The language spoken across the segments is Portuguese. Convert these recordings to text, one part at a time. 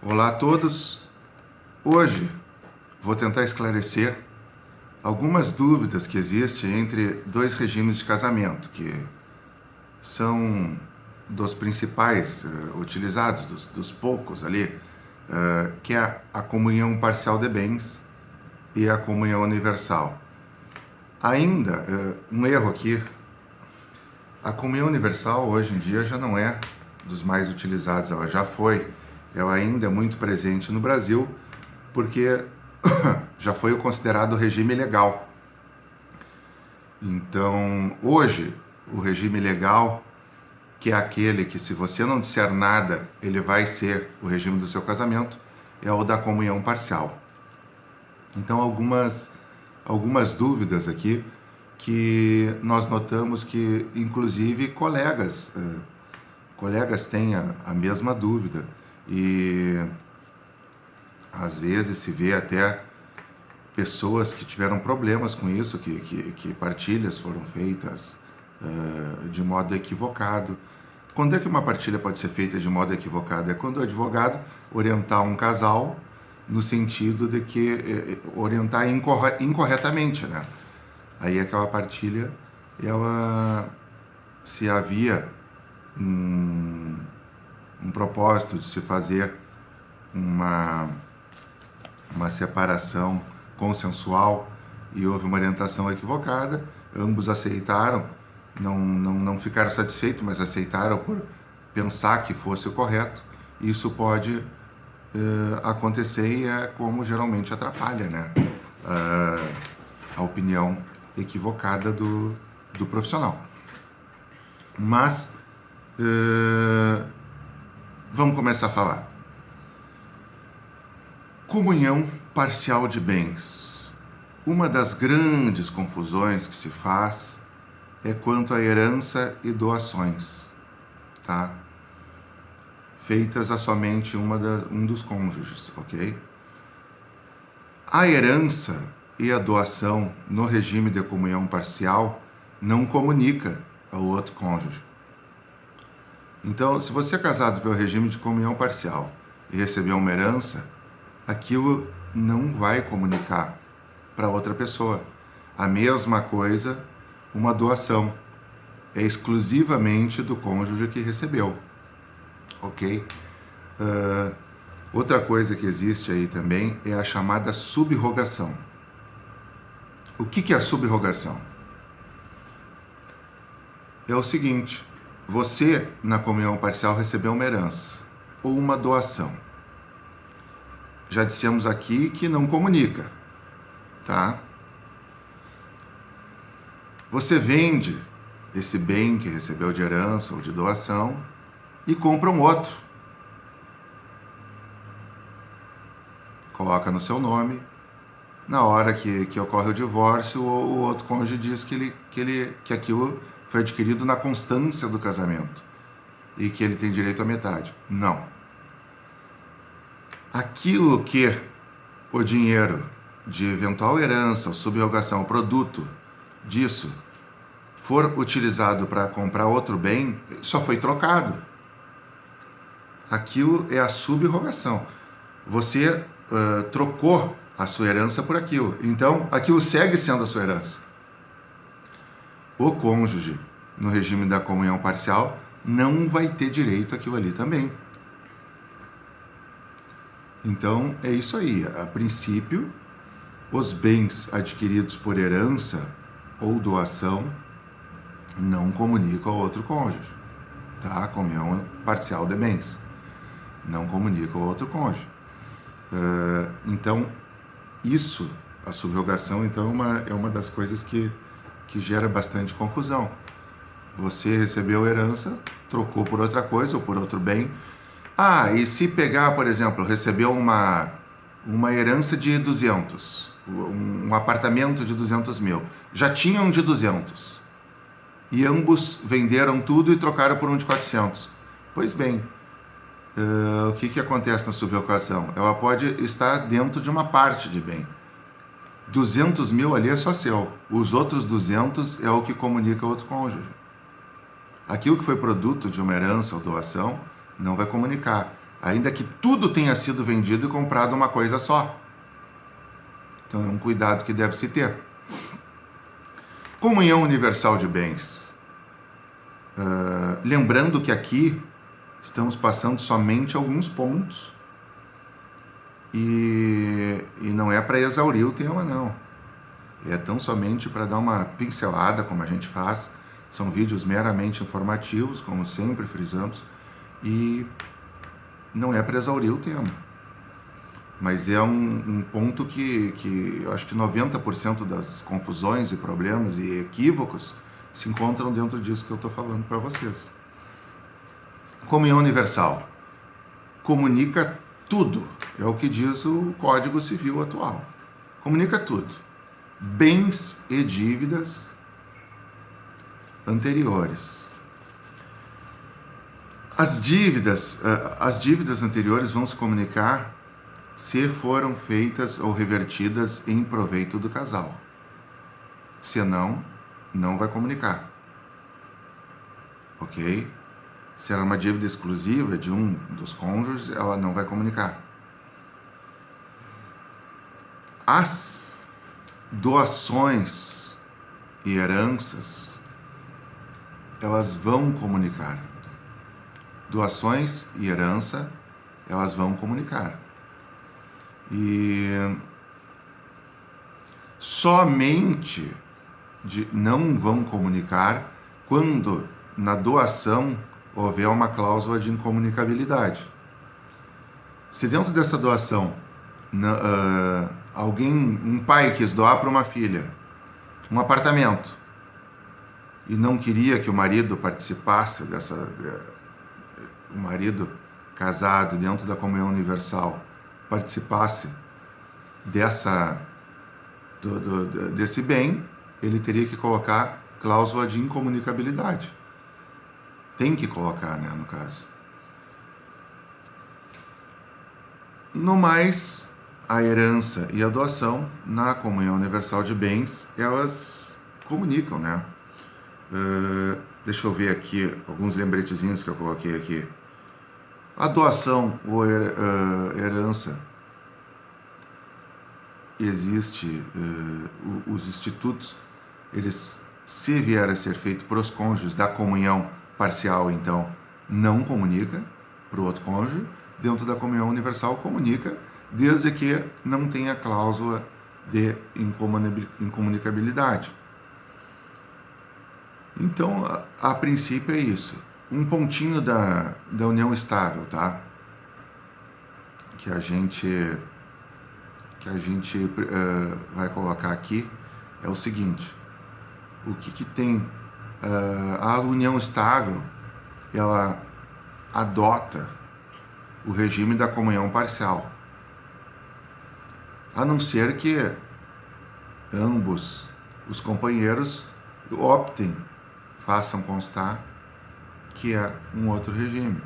Olá a todos. Hoje vou tentar esclarecer algumas dúvidas que existem entre dois regimes de casamento, que são dos principais utilizados, dos poucos ali, que é a comunhão parcial de bens e a comunhão universal. Ainda, um erro aqui, a comunhão universal hoje em dia já não é dos mais utilizados, ela já foi. Ela ainda é muito presente no Brasil, porque já foi considerado regime legal. Então, hoje, o regime legal, que é aquele que, se você não disser nada, ele vai ser o regime do seu casamento, é o da comunhão parcial. Então, algumas dúvidas aqui que nós notamos que, inclusive, colegas têm a mesma dúvida. E às vezes se vê até pessoas que tiveram problemas com isso, que partilhas foram feitas de modo equivocado. Quando é que uma partilha pode ser feita de modo equivocado? É quando o advogado orientar um casal no sentido de que orientar incorretamente, né? Aí aquela partilha, ela, se havia um propósito de se fazer uma separação consensual e houve uma orientação equivocada, ambos aceitaram, não ficaram satisfeitos, mas aceitaram por pensar que fosse o correto. Isso pode acontecer e é como geralmente atrapalha, né? A opinião equivocada do profissional. Mas vamos começar a falar. Comunhão parcial de bens. Uma das grandes confusões que se faz é quanto à herança e doações, tá? Feitas a somente um dos cônjuges, ok? A herança e a doação no regime de comunhão parcial não comunica ao outro cônjuge. Então, se você é casado pelo regime de comunhão parcial e recebeu uma herança, aquilo não vai comunicar para outra pessoa. A mesma coisa, uma doação. É exclusivamente do cônjuge que recebeu. Ok? Outra coisa que existe aí também é a chamada subrogação. O que é a subrogação? É o seguinte: você, na comunhão parcial, recebeu uma herança ou uma doação. Já dissemos aqui que não comunica, tá? Você vende esse bem que recebeu de herança ou de doação e compra um outro. Coloca no seu nome. Na hora que ocorre o divórcio, o outro cônjuge diz que aquilo foi adquirido na constância do casamento e que ele tem direito à metade. Não. Aquilo que o dinheiro de eventual herança ou subrogação, o produto disso, for utilizado para comprar outro bem, só foi trocado. Aquilo é a subrogação. Você trocou a sua herança por aquilo. Então, aquilo segue sendo a sua herança. O cônjuge, no regime da comunhão parcial, não vai ter direito àquilo ali também. Então, é isso aí. A princípio, os bens adquiridos por herança ou doação não comunicam ao outro cônjuge, tá? Comunhão parcial de bens. Não comunicam ao outro cônjuge. Então, isso, a subrogação, então, é uma das coisas que gera bastante confusão. Você recebeu herança, trocou por outra coisa ou por outro bem. E se pegar, por exemplo, recebeu uma herança de 200, um apartamento de 200 mil, já tinha um de 200, e ambos venderam tudo e trocaram por um de 400. Pois bem, o que acontece na subrogação? Ela pode estar dentro de uma parte de bem. 200 mil ali é só seu, os outros 200 é o que comunica ao outro cônjuge. Aquilo que foi produto de uma herança ou doação não vai comunicar. ainda que tudo tenha sido vendido e comprado uma coisa só. Então é um cuidado que deve se ter. Comunhão universal de bens. Lembrando que aqui estamos passando somente alguns pontos e não é para exaurir o tema, não. É tão somente para dar uma pincelada, como a gente faz. São vídeos meramente informativos, como sempre frisamos, e não é para exaurir o tema. Mas é um ponto que eu acho que 90% das confusões e problemas e equívocos se encontram dentro disso que eu estou falando para vocês. Comunhão universal. Comunica tudo. É o que diz o Código Civil atual. Comunica tudo. Bens e dívidas anteriores. As dívidas anteriores vão se comunicar se foram feitas ou revertidas em proveito do casal. Se não vai comunicar. Ok? Se era uma dívida exclusiva de um dos cônjuges, ela não vai comunicar. As doações e heranças, elas vão comunicar. Doações e herança, elas vão comunicar. E somente não vão comunicar quando na doação houver uma cláusula de incomunicabilidade. Se dentro dessa doação um pai quis doar para uma filha um apartamento e não queria que o marido participasse o marido casado dentro da comunhão universal participasse desse bem, ele teria que colocar cláusula de incomunicabilidade. Tem que colocar, né, no caso. No mais, a herança e a doação, na comunhão universal de bens, elas comunicam, né? Deixa eu ver aqui alguns lembretezinhos que eu coloquei aqui. A doação ou herança, existe, os institutos, eles, se vier a ser feito para os cônjuges da comunhão parcial, então, não comunica para o outro cônjuge. Dentro da comunhão universal, comunica, desde que não tenha cláusula de incomunicabilidade. Então, a princípio é isso. Um pontinho da união estável, tá? Que a gente vai colocar aqui é o seguinte: o que tem a união estável, ela adota o regime da comunhão parcial, a não ser que ambos os companheiros optem, façam constar que é um outro regime.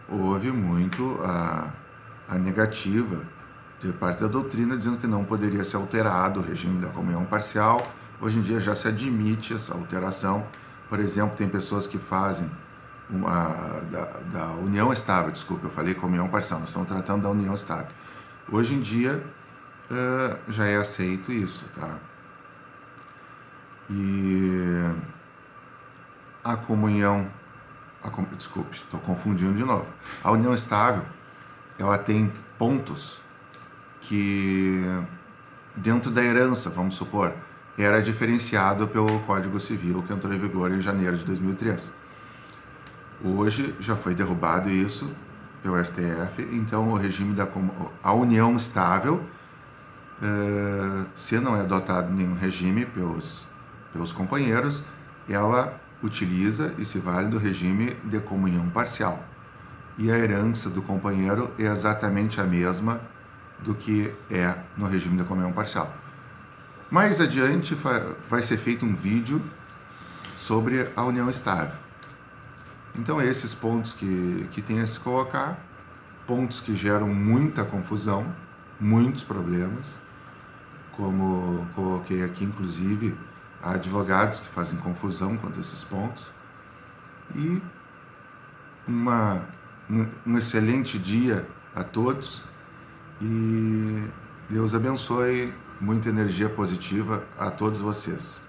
Houve muito a negativa de parte da doutrina, dizendo que não poderia ser alterado o regime da comunhão parcial. Hoje em dia já se admite essa alteração. Por exemplo, tem pessoas que fazem da união estável, desculpa, eu falei comunhão parcial, nós estamos tratando da união estável. Hoje em dia já é aceito isso, tá? E a comunhão, desculpe, estou confundindo de novo. A união estável, ela tem pontos que, dentro da herança, vamos supor, era diferenciado pelo Código Civil, que entrou em vigor em janeiro de 2003. Hoje já foi derrubado isso pelo STF, então o regime a união estável, se não é adotado nenhum regime pelos companheiros, ela utiliza e se vale do regime de comunhão parcial. E a herança do companheiro é exatamente a mesma do que é no regime de comunhão parcial. Mais adiante vai ser feito um vídeo sobre a união estável. Então esses pontos que tem a se colocar, pontos que geram muita confusão, muitos problemas, como coloquei aqui, inclusive, há advogados que fazem confusão quanto a esses pontos, e uma um excelente dia a todos e Deus abençoe, muita energia positiva a todos vocês.